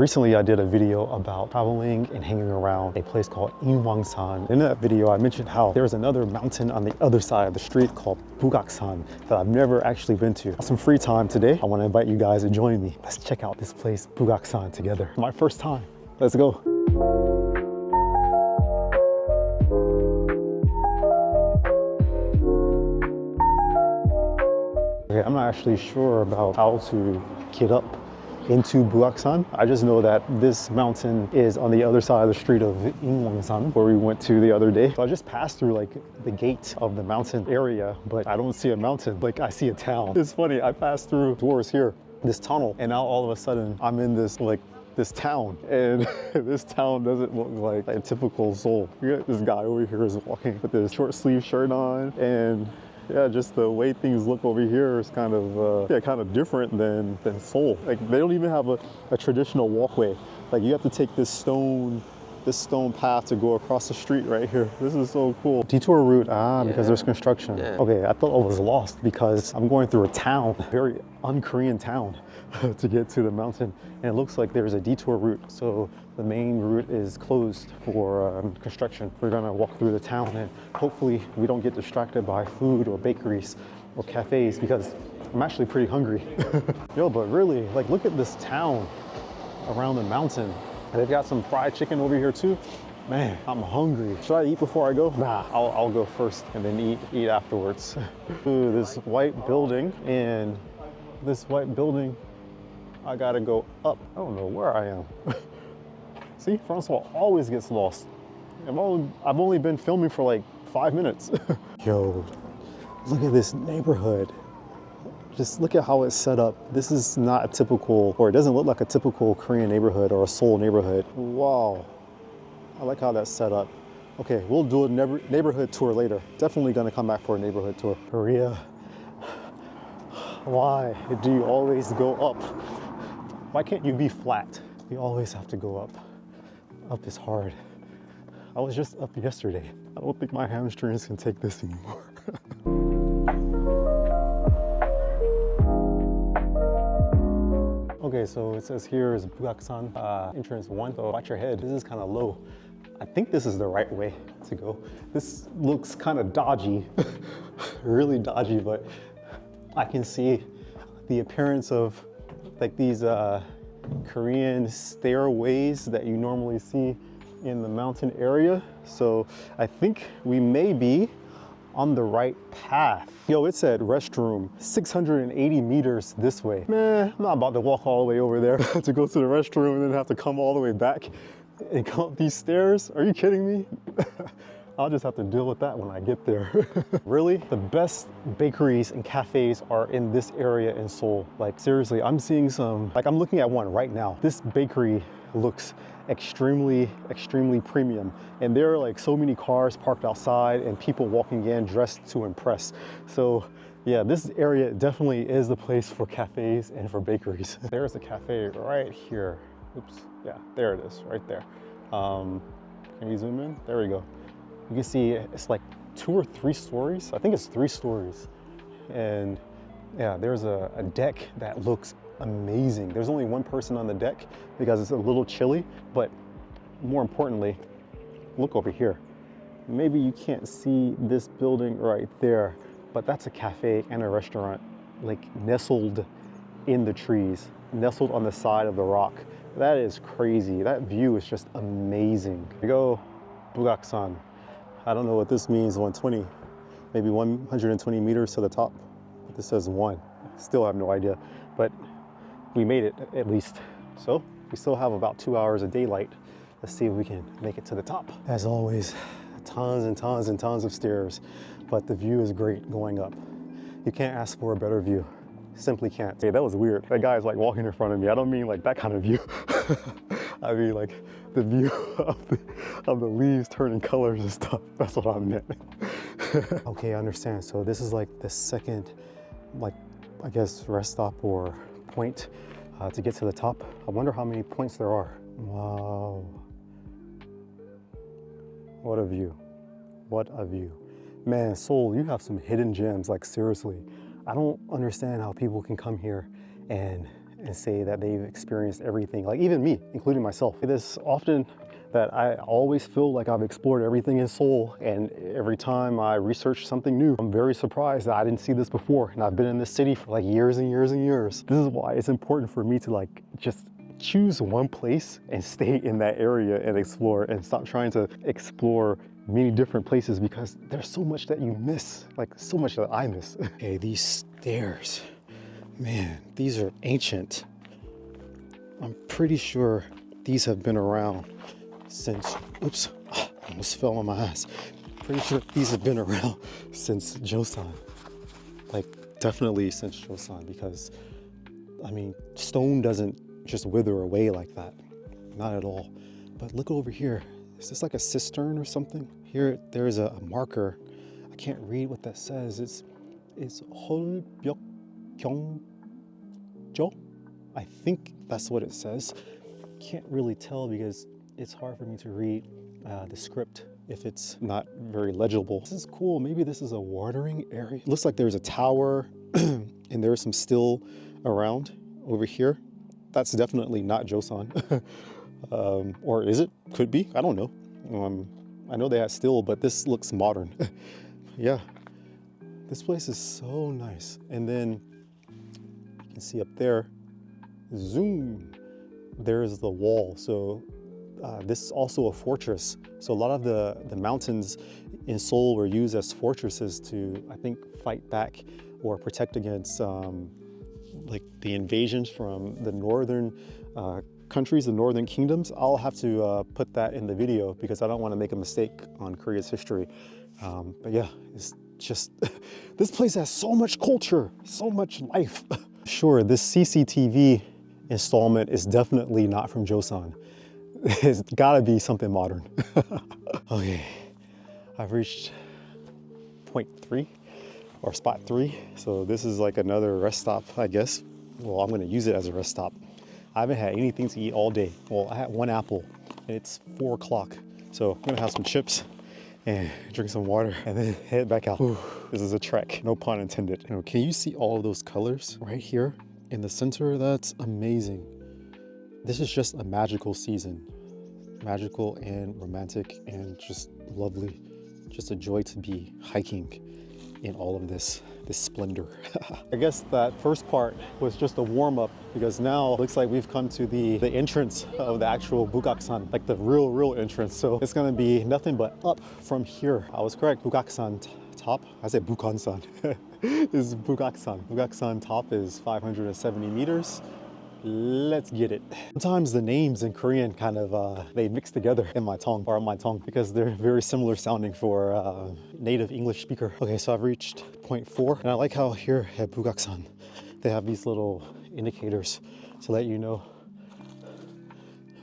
Recently I did a video about traveling and hanging around a place called Inwangsan. In that video I mentioned how there's another mountain on the other side of the street called Bugaksan that I've never actually been to. Some free time today, I want to invite you guys to join me. Let's check out this place, Bugaksan, together. My first time. Let's go. Okay, I'm not actually sure about how to get up into Bugaksan. I just know that this mountain is on the other side of the street of Inwangsan, where we went to the other day. So I just passed through like the gate of the mountain area, but I don't see a mountain, like I see a town. It's funny, I passed through doors here, this tunnel, and now all of a sudden I'm in this this town, and this town doesn't look like a typical Seoul. You got this guy over here is walking with this short sleeve shirt on, and yeah, just the way things look over here is kind of different than Seoul. Like they don't even have a traditional walkway. Like you have to take this stone path to go across the street right here. This is so cool. Detour route, because there's construction. Yeah. Okay, I thought I was lost because I'm going through a town, very un-Korean town to get to the mountain. And it looks like there's a detour route. So the main route is closed for construction. We're gonna walk through the town and hopefully we don't get distracted by food or bakeries or cafes because I'm actually pretty hungry. Yo, but really, like look at this town around the mountain. They've got some fried chicken over here too. Man, I'm hungry. Should I eat before I go? Nah, I'll go first and then eat afterwards. Ooh, this white building, and this white building, I gotta go up. I don't know where I am. See, Francois always gets lost. I've only been filming for like 5 minutes. Yo, look at this neighborhood. Just look at how it's set up. This is not a typical, or it doesn't look like a typical Korean neighborhood or a Seoul neighborhood. Wow, I like how that's set up. Okay, we'll do a neighborhood tour later. Definitely gonna come back for a neighborhood tour. Korea, why do you always go up? Why can't you be flat? You always have to go up. Up is hard. I was just up yesterday. I don't think my hamstrings can take this anymore. Okay, so it says here is Bugaksan entrance 1, so watch your head. This is kind of low. I think this is the right way to go. This looks kind of dodgy, really dodgy, but I can see the appearance of like these Korean stairways that you normally see in the mountain area. So I think we may be on the right path. Yo, it said restroom 680 meters this way. Man, I'm not about to walk all the way over there to go to the restroom and then have to come all the way back and come up these stairs. Are you kidding me? I'll just have to deal with that when I get there. Really, the best bakeries and cafes are in this area in Seoul. Like seriously, I'm seeing some, like I'm looking at one right now. This bakery looks extremely premium, and there are like so many cars parked outside and people walking in dressed to impress. So yeah, this area definitely is the place for cafes and for bakeries. There's a cafe right here. Oops, yeah, there it is, right there. Can we zoom in? There we go. You can see it's like 2 or 3 stories. I think it's 3 stories. And yeah, there's a deck that looks amazing. There's only one person on the deck because it's a little chilly, but more importantly, look over here. Maybe you can't see this building right there, but that's a cafe and a restaurant, like nestled in the trees, nestled on the side of the rock. That is crazy. That view is just amazing. Here we go, Bugaksan. I don't know what this means, 120, maybe 120 meters to the top. This says 1, still have no idea, but we made it at least. So we still have about 2 hours of daylight. Let's see if we can make it to the top. As always, tons and tons and tons of stairs, but the view is great going up. You can't ask for a better view. Simply can't. Hey, that was weird. That guy is like walking in front of me. I don't mean like that kind of view. I mean like the view of the leaves turning colors and stuff. That's what I meant. Okay, I understand. So this is like the second, like, I guess, rest stop or point to get to the top. I wonder how many points there are. Wow. What a view. What a view. Man, Seoul, you have some hidden gems, like seriously. I don't understand how people can come here and and say that they've experienced everything, like even me, including myself. It is often that I always feel like I've explored everything in Seoul, and every time I research something new, I'm very surprised that I didn't see this before, and I've been in this city for like years and years and years. This is why it's important for me to like just choose one place and stay in that area and explore, and stop trying to explore many different places, because there's so much that you miss, like so much that I miss. Okay, these stairs, man, these are ancient. I'm pretty sure these have been around since, oops, I almost fell on my ass. Pretty sure these have been around since Joseon. Like definitely since Joseon, because I mean, stone doesn't just wither away like that, not at all. But look over here, is this like a cistern or something? Here, there's a marker. I can't read what that says. It's 𝐅𝐨𝐥𝐥𝐤. I think that's what it says. Can't really tell because it's hard for me to read the script if it's not very legible. This is cool. Maybe this is a watering area. It looks like there's a tower and there's some still around over here. That's definitely not Joseon. Or is it? Could be. I don't know. I know they had still, but this looks modern. Yeah, this place is so nice. And then you can see up there, zoom, there's the wall. So this is also a fortress. So a lot of the mountains in Seoul were used as fortresses to, I think, fight back or protect against like the invasions from the northern countries, the northern kingdoms. I'll have to put that in the video because I don't want to make a mistake on Korea's history. But yeah, it's just, this place has so much culture, so much life. Sure, this CCTV installment is definitely not from Joseon. It's gotta be something modern. Okay, I've reached point 3 or spot 3. So this is like another rest stop, I guess. Well, I'm gonna use it as a rest stop. I haven't had anything to eat all day. Well, I had one apple and it's 4 o'clock. So I'm gonna have some chips and drink some water and then head back out. Whew, this is a trek, no pun intended. You know, can you see all of those colors right here in the center? That's amazing. This is just a magical season. Magical and romantic and just lovely. Just a joy to be hiking in all of this splendor. I guess that first part was just a warm-up, because now it looks like we've come to the entrance of the actual Bugaksan, like the real entrance. So it's gonna be nothing but up from here. I was correct, Bugaksan top. I said Bukhansan. This is Bugaksan. Bugaksan top is 570 meters. Let's get it. Sometimes the names in Korean kind of, they mix together in my tongue, or on my tongue, because they're very similar sounding for a native English speaker. Okay, so I've reached point 4, and I like how here at Bugaksan, they have these little indicators to let you know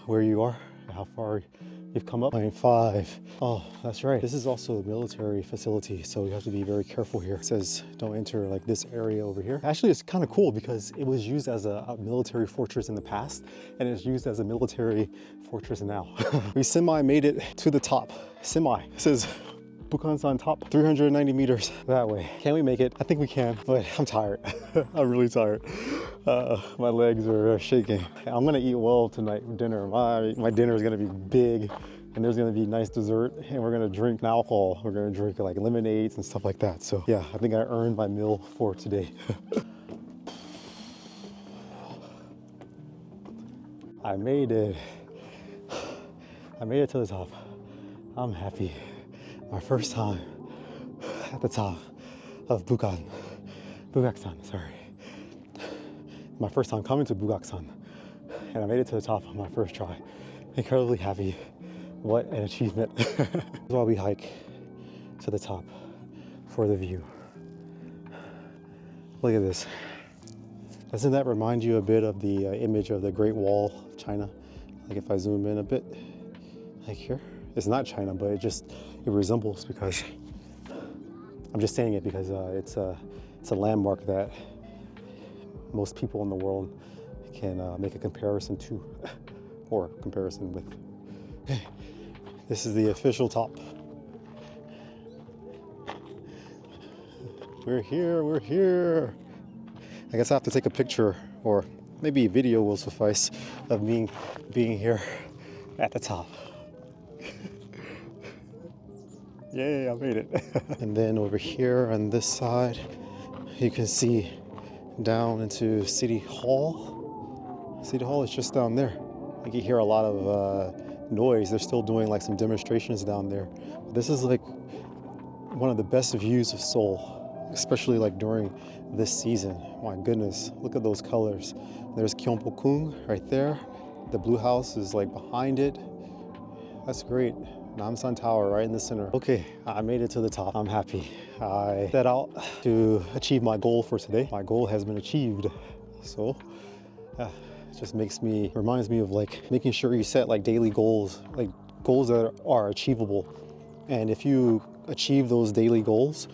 where you are, and how far you've come up. Point 5. Oh, that's right. This is also a military facility, so you have to be very careful here. It says don't enter like this area over here. Actually, it's kind of cool because it was used as a military fortress in the past, and it's used as a military fortress now. We semi made it to the top. Semi. It says Bukhansan top, 390 meters that way. Can we make it? I think we can, but I'm tired. I'm really tired. My legs are shaking. I'm gonna eat well tonight for dinner. My dinner is gonna be big, and there's gonna be nice dessert, and we're gonna drink alcohol. We're gonna drink like lemonades and stuff like that. So yeah, I think I earned my meal for today. I made it. I made it to the top. I'm happy. My first time at the top of Bugaksan, sorry. My first time coming to Bugaksan, and I made it to the top on my first try. Incredibly happy. What an achievement. This is why we hike to the top, for the view. Look at this. Doesn't that remind you a bit of the image of the Great Wall of China? Like if I zoom in a bit, like here. It's not China, but it resembles, because I'm just saying it because it's a landmark that most people in the world can make a comparison to, or comparison with. This is the official top. We're here, we're here. I guess I have to take a picture or maybe a video will suffice of me being here at the top. Yay, I made it. And then over here on this side, you can see down into City Hall. City Hall is just down there. You can hear a lot of noise. They're still doing like some demonstrations down there. This is like one of the best views of Seoul, especially like during this season. My goodness, look at those colors. There's Gyeongbokgung right there. The blue house is like behind it. That's great. Namsan Tower right in the center. Okay, I made it to the top. I'm happy. I set out to achieve my goal for today. My goal has been achieved. So it just reminds me of like making sure you set like daily goals, like goals that are achievable. And if you achieve those daily goals,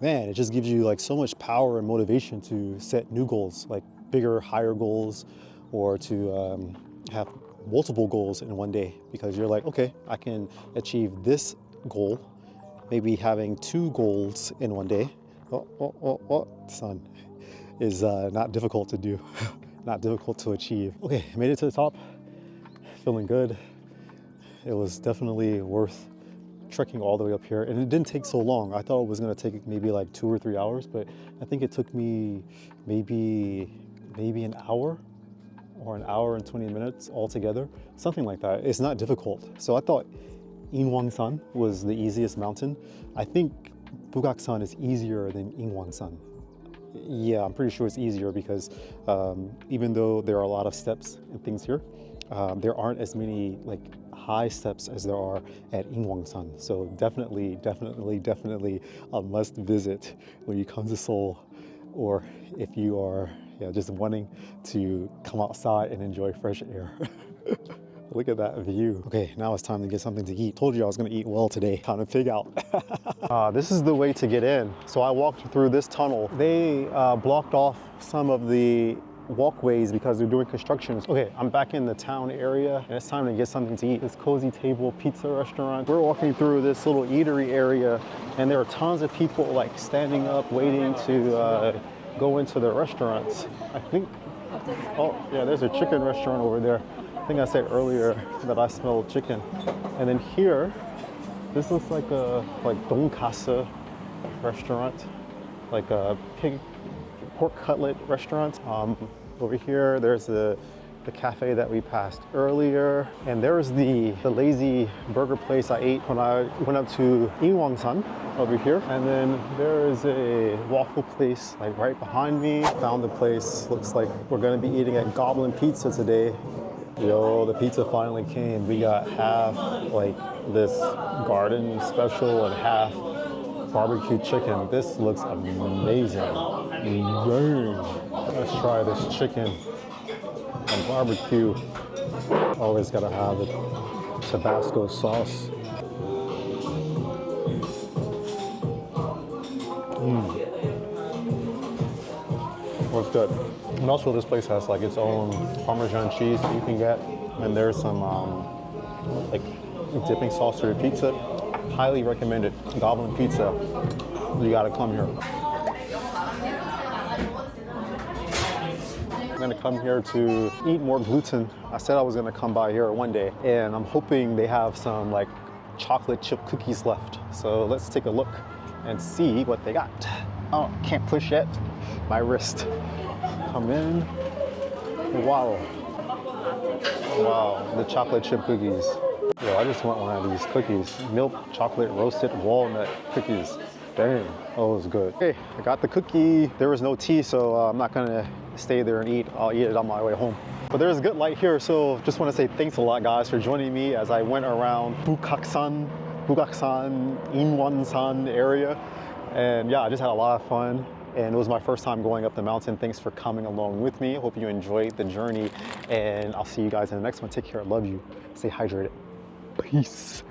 man, it just gives you like so much power and motivation to set new goals, like bigger, higher goals, or to have multiple goals in one day, because you're like, okay, I can achieve this goal, maybe having 2 goals in one day. Sun is not difficult to do, not difficult to achieve. Okay, I made it to the top, feeling good. It was definitely worth trekking all the way up here, and it didn't take so long. I thought it was going to take maybe like 2 or 3 hours, but I think it took me maybe an hour or an hour and 20 minutes altogether, something like that. It's not difficult. So I thought Inwangsan was the easiest mountain. I think Bugaksan is easier than Inwangsan. Yeah, I'm pretty sure it's easier because even though there are a lot of steps and things here, there aren't as many like high steps as there are at Inwangsan. So definitely a must visit when you come to Seoul, or if you are just wanting to come outside and enjoy fresh air. Look at that view. Okay, now it's time to get something to eat. Told you I was gonna eat well today. Time to pig out. This is the way to get in. So I walked through this tunnel. They blocked off some of the walkways because they're doing construction. Okay, I'm back in the town area and it's time to get something to eat. This Cozy Table pizza restaurant. We're walking through this little eatery area and there are tons of people like standing up waiting to go into the restaurants. I think, oh yeah, there's a chicken restaurant over there. I think I said earlier that I smelled chicken. And then here, this looks like a donkasu restaurant, like a pork cutlet restaurant. Over here, there's the cafe that we passed earlier. And there's the lazy burger place I ate when I went up to Inwangsan over here. And then there is a waffle place like right behind me. Found the place. Looks like we're gonna be eating at Goblin Pizza today. Yo, the pizza finally came. We got half like this garden special and half barbecue chicken. This looks amazing. Dang. Let's try this chicken and barbecue. Always gotta have the Tabasco sauce. What's good? And also this place has like its own Parmesan cheese that you can get. And there's some like dipping sauce for your pizza. Highly recommended. Goblin Pizza. You gotta come here. I'm gonna come here to eat more gluten. I said I was gonna come by here one day, and I'm hoping they have some like chocolate chip cookies left. So let's take a look and see what they got. Oh, can't push yet. My wrist. Come in. Wow. Wow, the chocolate chip cookies. Yo, I just want one of these cookies. Milk chocolate roasted walnut cookies. Dang, oh, it was good. Okay, I got the cookie. There was no tea, so I'm not gonna stay there and eat. I'll eat it on my way home. But there's good light here, so just want to say thanks a lot, guys, for joining me as I went around Bugaksan, Inwangsan area. And yeah, I just had a lot of fun. And it was my first time going up the mountain. Thanks for coming along with me. Hope you enjoyed the journey. And I'll see you guys in the next one. Take care. I love you. Stay hydrated. Peace.